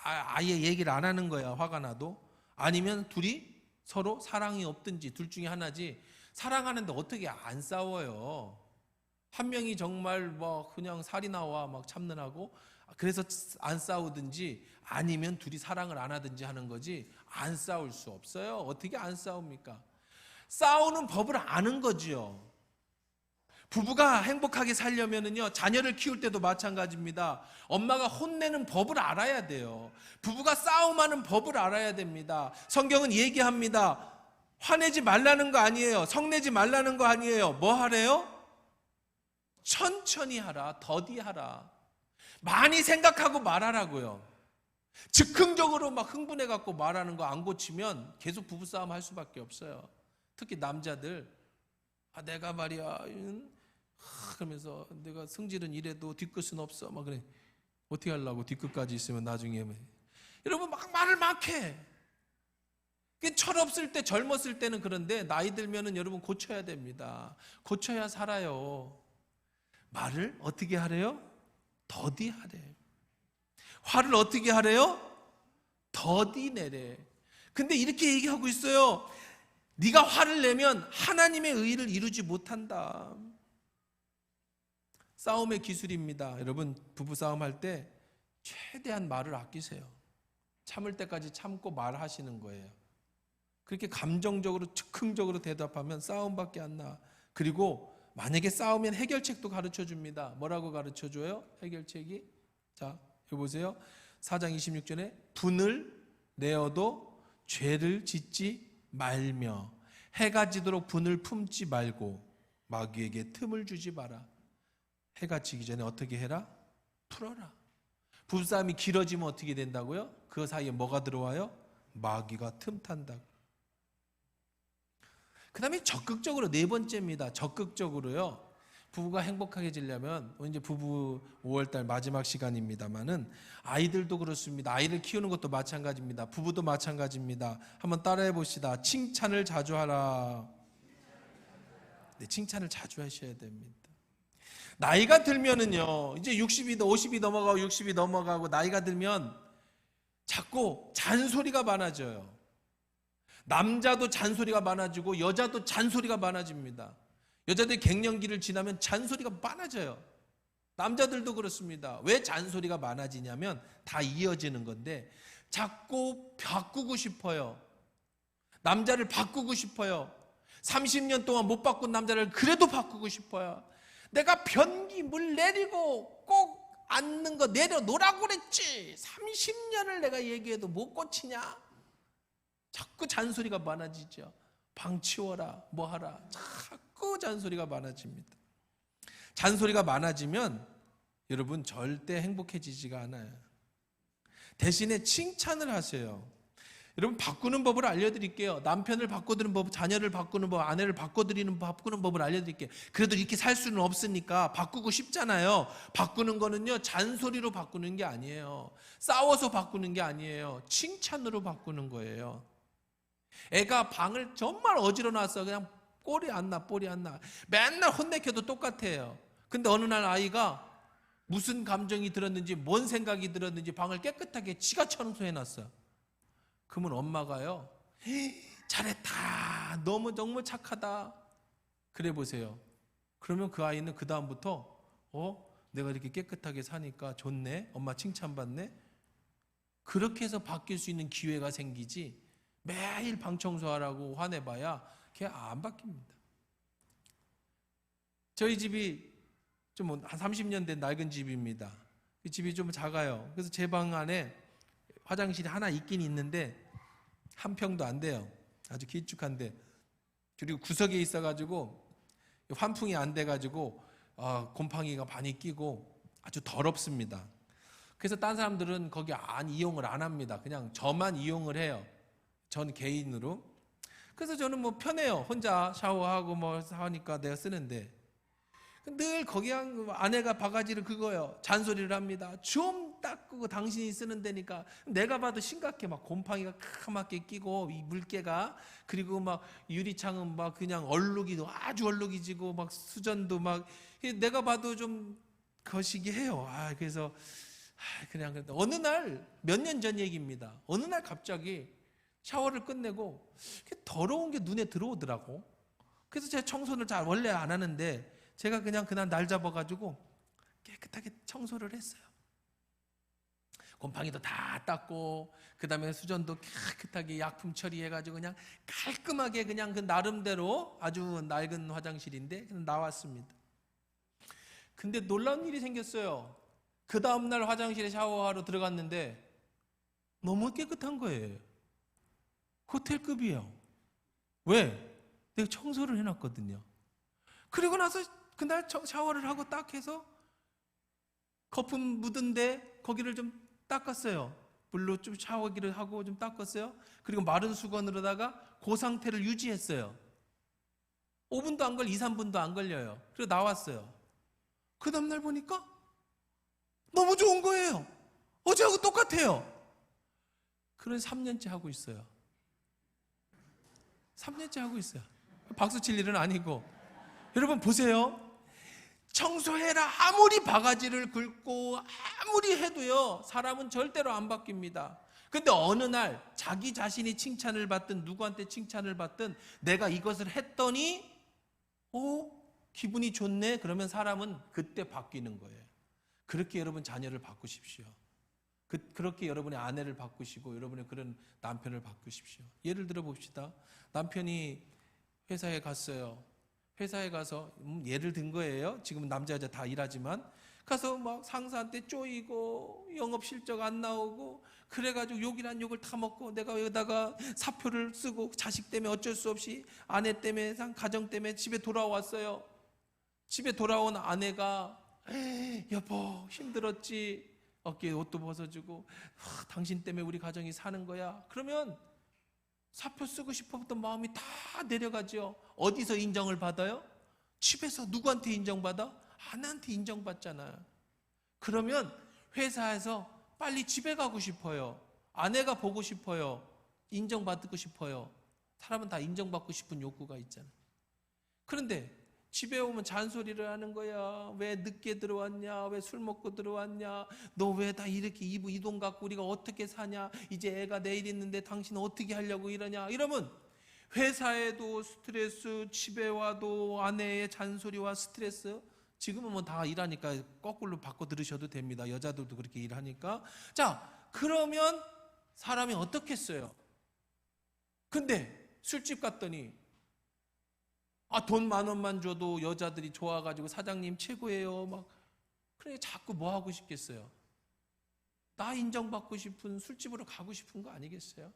아예 얘기를 안 하는 거야, 화가 나도. 아니면 둘이 서로 사랑이 없든지, 둘 중에 하나지. 사랑하는데 어떻게 안 싸워요? 한 명이 정말 그냥 살이 나와 막 참느라고, 그래서 안 싸우든지, 아니면 둘이 사랑을 안 하든지 하는 거지, 안 싸울 수 없어요. 어떻게 안 싸웁니까? 싸우는 법을 아는 거지요. 부부가 행복하게 살려면은요, 자녀를 키울 때도 마찬가지입니다. 엄마가 혼내는 법을 알아야 돼요. 부부가 싸움하는 법을 알아야 됩니다. 성경은 얘기합니다. 화내지 말라는 거 아니에요. 성내지 말라는 거 아니에요. 뭐 하래요? 천천히 하라, 더디하라. 많이 생각하고 말하라고요. 즉흥적으로 막 흥분해갖고 말하는 거 안 고치면 계속 부부싸움 할 수밖에 없어요. 특히 남자들, 내가 말이야, 그러면서 내가 성질은 이래도 뒤끝은 없어. 막 그래. 어떻게 하려고 뒤끝까지 있으면 나중에. 여러분, 막 말을 막 해. 철없을 때, 젊었을 때는 그런데 나이 들면은 여러분 고쳐야 됩니다. 고쳐야 살아요. 말을 어떻게 하래요? 더디하래. 화를 어떻게 하래요? 더디 내래. 근데 이렇게 얘기하고 있어요. 네가 화를 내면 하나님의 의를 이루지 못한다. 싸움의 기술입니다. 여러분 부부싸움 할 때 최대한 말을 아끼세요. 참을 때까지 참고 말하시는 거예요. 그렇게 감정적으로 즉흥적으로 대답하면 싸움밖에 안 나. 그리고 만약에 싸우면 해결책도 가르쳐 줍니다. 뭐라고 가르쳐 줘요? 해결책이? 자, 여기 보세요. 4장 26절에 분을 내어도 죄를 짓지 말며 해가 지도록 분을 품지 말고 마귀에게 틈을 주지 마라. 해가 지기 전에 어떻게 해라? 풀어라. 부부싸움이 길어지면 어떻게 된다고요? 그 사이에 뭐가 들어와요? 마귀가 틈탄다. 그 다음에 적극적으로, 네 번째입니다. 적극적으로요. 부부가 행복하게 지려면, 이제 부부 5월달 마지막 시간입니다만은 아이들도 그렇습니다. 아이를 키우는 것도 마찬가지입니다. 부부도 마찬가지입니다. 한번 따라해 봅시다. 칭찬을 자주 하라. 네, 칭찬을 자주 하셔야 됩니다. 나이가 들면은요, 이제 60이, 50이 넘어가고 60이 넘어가고 나이가 들면 자꾸 잔소리가 많아져요. 남자도 잔소리가 많아지고 여자도 잔소리가 많아집니다. 여자들이 갱년기를 지나면 잔소리가 많아져요. 남자들도 그렇습니다. 왜 잔소리가 많아지냐면 다 이어지는 건데 자꾸 바꾸고 싶어요. 남자를 바꾸고 싶어요. 30년 동안 못 바꾼 남자를 그래도 바꾸고 싶어요. 내가 변기물 내리고 꼭 앉는 거 내려놓으라고 그랬지. 30년을 내가 얘기해도 못 고치냐. 자꾸 잔소리가 많아지죠. 방 치워라, 뭐 하라. 자꾸 잔소리가 많아집니다. 잔소리가 많아지면 여러분 절대 행복해지지가 않아요. 대신에 칭찬을 하세요. 여러분 바꾸는 법을 알려드릴게요. 남편을 바꿔드리는 법, 자녀를 바꾸는 법, 아내를 바꾸는 법을 알려드릴게요. 그래도 이렇게 살 수는 없으니까 바꾸고 싶잖아요. 바꾸는 거는요, 잔소리로 바꾸는 게 아니에요. 싸워서 바꾸는 게 아니에요. 칭찬으로 바꾸는 거예요. 애가 방을 정말 어지러놨어. 그냥 꼴이 안 나. 맨날 혼내켜도 똑같아요. 근데 어느 날 아이가 무슨 감정이 들었는지, 뭔 생각이 들었는지 방을 깨끗하게 지가 청소해놨어. 그러면 엄마가요, 잘했다, 너무 착하다, 그래 보세요. 그러면 그 아이는 그 다음부터 내가 이렇게 깨끗하게 사니까 좋네, 엄마 칭찬받네, 그렇게 해서 바뀔 수 있는 기회가 생기지 매일 방 청소하라고 화내봐야 걔 안 바뀝니다. 저희 집이 좀 한 30년 된 낡은 집입니다. 이 집이 좀 작아요. 그래서 제 방 안에 화장실이 하나 있긴 있는데 한 평도 안 돼요. 아주 길쭉한데, 그리고 구석에 있어가지고 환풍이 안 돼가지고 곰팡이가 많이 끼고 아주 더럽습니다. 그래서 딴 사람들은 거기 이용을 안 합니다. 그냥 저만 이용을 해요. 전 개인으로. 그래서 저는 뭐 편해요. 혼자 샤워하고 뭐 하니까 내가 쓰는데, 늘 거기 아내가 바가지를 긁어요. 잔소리를 합니다. 좀 닦고 당신이 쓰는 데니까. 내가 봐도 심각해. 막 곰팡이가 까맣게 끼고 이 물개가, 그리고 막 유리창은 막 그냥 얼룩이도 아주 얼룩이지고 막 수전도 막, 내가 봐도 좀 거시기 해요. 그래서 그냥 어느 날, 몇 년 전 얘기입니다. 어느 날 갑자기 샤워를 끝내고 더러운 게 눈에 들어오더라고. 그래서 제가 청소를 잘 원래 안 하는데 제가 그냥 그날 날 잡아가지고 깨끗하게 청소를 했어요. 곰팡이도 다 닦고, 그 다음에 수전도 깨끗하게 약품 처리해가지고 그냥 깔끔하게 그냥 그 나름대로 아주 낡은 화장실인데 나왔습니다. 근데 놀라운 일이 생겼어요. 그 다음날 화장실에 샤워하러 들어갔는데 너무 깨끗한 거예요. 호텔급이에요. 왜? 내가 청소를 해놨거든요. 그리고 나서 그날 샤워를 하고 딱 해서 거품 묻은데 거기를 좀 닦았어요. 물로 좀 샤워기를 하고 좀 닦았어요. 그리고 마른 수건으로다가 그 상태를 유지했어요. 5분도 안 걸려, 2, 3분도 안 걸려요. 그리고 나왔어요. 그 다음날 보니까 너무 좋은 거예요. 어제하고 똑같아요. 그런 3년째 하고 있어요. 3년째 하고 있어요. 박수 칠 일은 아니고. 여러분 보세요. 청소해라 아무리 바가지를 긁고 아무리 해도요, 사람은 절대로 안 바뀝니다. 근데 어느 날 자기 자신이 칭찬을 받든 누구한테 칭찬을 받든 내가 이것을 했더니 기분이 좋네, 그러면 사람은 그때 바뀌는 거예요. 그렇게 여러분 자녀를 바꾸십시오. 그렇게 여러분의 아내를 바꾸시고 여러분의 그런 남편을 바꾸십시오. 예를 들어 봅시다. 남편이 회사에 갔어요. 회사에 가서 예를 든 거예요. 지금 남자 여자 다 일하지만 가서 막 상사한테 쪼이고 영업 실적 안 나오고 그래가지고 욕이란 욕을 다 먹고 내가 여기다가 사표를 쓰고 자식 때문에 어쩔 수 없이 아내 때문에 가정 때문에 집에 돌아왔어요. 집에 돌아온 아내가 여보 힘들었지, 어깨에 옷도 벗어주고 당신 때문에 우리 가정이 사는 거야. 그러면 사표 쓰고 싶었던 마음이 다 내려가죠. 어디서 인정을 받아요? 집에서. 누구한테 인정받아? 아내한테 인정받잖아요. 그러면 회사에서 빨리 집에 가고 싶어요. 아내가 보고 싶어요. 인정받고 싶어요. 사람은 다 인정받고 싶은 욕구가 있잖아요. 그런데 집에 오면 잔소리를 하는 거야. 왜 늦게 들어왔냐? 왜 술 먹고 들어왔냐? 너 왜 다 이렇게 이 돈 갖고 우리가 어떻게 사냐? 이제 애가 내일 있는데 당신은 어떻게 하려고 이러냐? 이러면 회사에도 스트레스, 집에 와도 아내의 잔소리와 스트레스. 지금은 뭐 다 일하니까 거꾸로 바꿔 들으셔도 됩니다. 여자들도 그렇게 일하니까. 자, 그러면 사람이 어떻겠어요? 근데 술집 갔더니 돈 10,000원만 줘도 여자들이 좋아가지고 사장님 최고예요. 막 그러니까 자꾸 뭐 하고 싶겠어요? 나 인정받고 싶은 술집으로 가고 싶은 거 아니겠어요?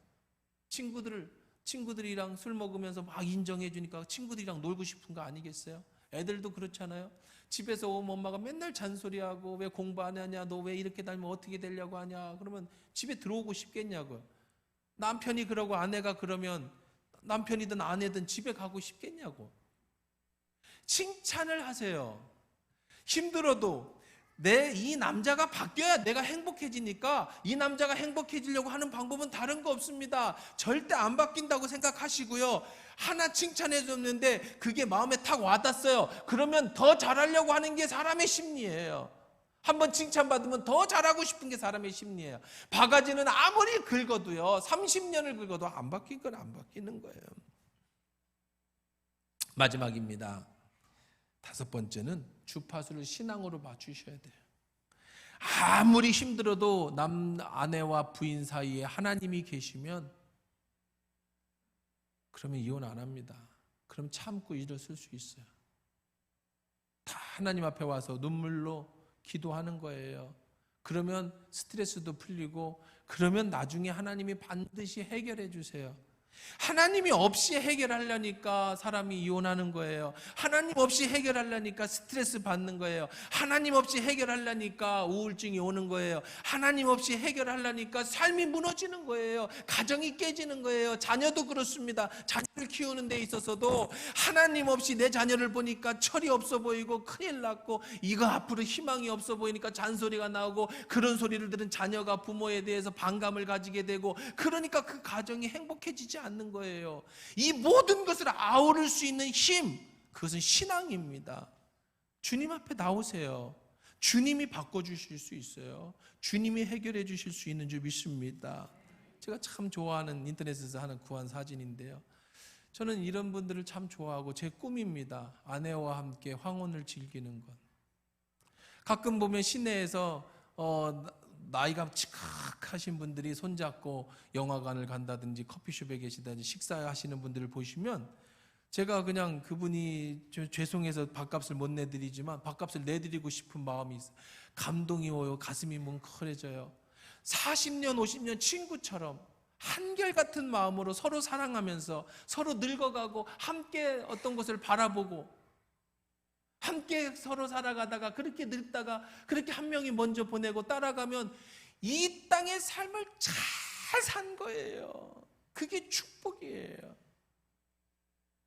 친구들이랑 술 먹으면서 막 인정해 주니까 친구들이랑 놀고 싶은 거 아니겠어요? 애들도 그렇잖아요. 집에서 오면 엄마가 맨날 잔소리하고 왜 공부 안 하냐, 너 왜 이렇게 다니면 어떻게 되려고 하냐, 그러면 집에 들어오고 싶겠냐고요. 남편이 그러고 아내가 그러면 남편이든 아내든 집에 가고 싶겠냐고. 칭찬을 하세요. 힘들어도 이 남자가 바뀌어야 내가 행복해지니까 이 남자가 행복해지려고 하는 방법은 다른 거 없습니다. 절대 안 바뀐다고 생각하시고요. 하나 칭찬해 줬는데 그게 마음에 탁 와닿았어요. 그러면 더 잘하려고 하는 게 사람의 심리예요. 한번 칭찬받으면 더 잘하고 싶은 게 사람의 심리예요. 바가지는 아무리 긁어도요, 30년을 긁어도 안 바뀐 건 안 바뀌는 거예요. 마지막입니다. 5번째는 주파수를 신앙으로 맞추셔야 돼요. 아무리 힘들어도 아내와 부인 사이에 하나님이 계시면 그러면 이혼 안 합니다. 그럼 참고 일을 쓸 수 있어요. 다 하나님 앞에 와서 눈물로 기도하는 거예요. 그러면 스트레스도 풀리고 그러면 나중에 하나님이 반드시 해결해 주세요. 하나님이 없이 해결하려니까 사람이 이혼하는 거예요. 하나님 없이 해결하려니까 스트레스 받는 거예요. 하나님 없이 해결하려니까 우울증이 오는 거예요. 하나님 없이 해결하려니까 삶이 무너지는 거예요. 가정이 깨지는 거예요. 자녀도 그렇습니다. 자녀를 키우는 데 있어서도 하나님 없이 내 자녀를 보니까 철이 없어 보이고 큰일 났고 이거 앞으로 희망이 없어 보이니까 잔소리가 나오고 그런 소리를 들은 자녀가 부모에 대해서 반감을 가지게 되고 그러니까 그 가정이 행복해지지 않는 거예요. 이 모든 것을 아우를 수 있는 힘, 그것은 신앙입니다. 주님 앞에 나오세요. 주님이 바꿔주실 수 있어요. 주님이 해결해 주실 수 있는 줄 믿습니다. 제가 참 좋아하는 인터넷에서 하는 구한 사진인데요, 저는 이런 분들을 참 좋아하고 제 꿈입니다. 아내와 함께 황혼을 즐기는 것. 가끔 보면 시내에서 나이가 지각하신 분들이 손잡고 영화관을 간다든지 커피숍에 계시다든지 식사하시는 분들을 보시면 제가 그냥 그분이 죄송해서 밥값을 못 내드리지만 밥값을 내드리고 싶은 마음이 있어요. 감동이 오요. 가슴이 뭉클해져요. 40년 50년 친구처럼 한결같은 마음으로 서로 사랑하면서 서로 늙어가고 함께 어떤 것을 바라보고 함께 서로 살아가다가 그렇게 늙다가 그렇게 한 명이 먼저 보내고 따라가면 이 땅의 삶을 잘 산 거예요. 그게 축복이에요.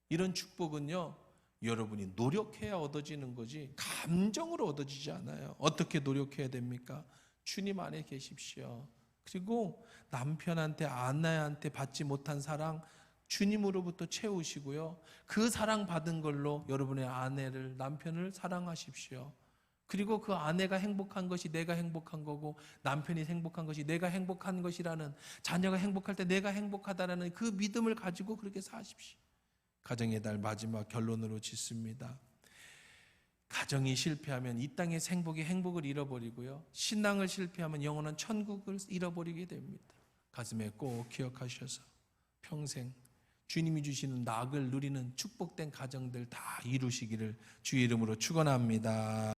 이런 축복은요, 여러분이 노력해야 얻어지는 거지 감정으로 얻어지지 않아요. 어떻게 노력해야 됩니까? 주님 안에 계십시오. 그리고 남편한테 아내한테 받지 못한 사랑 주님으로부터 채우시고요. 그 사랑 받은 걸로 여러분의 아내를, 남편을 사랑하십시오. 그리고 그 아내가 행복한 것이 내가 행복한 거고, 남편이 행복한 것이 내가 행복한 것이라는, 자녀가 행복할 때 내가 행복하다라는 그 믿음을 가지고 그렇게 사십시오. 가정의 달 마지막 결론으로 짓습니다. 가정이 실패하면 이 땅의 행복을 잃어버리고요, 신앙을 실패하면 영원한 천국을 잃어버리게 됩니다. 가슴에 꼭 기억하셔서 평생 주님이 주시는 낙을 누리는 축복된 가정들 다 이루시기를 주의 이름으로 축원합니다.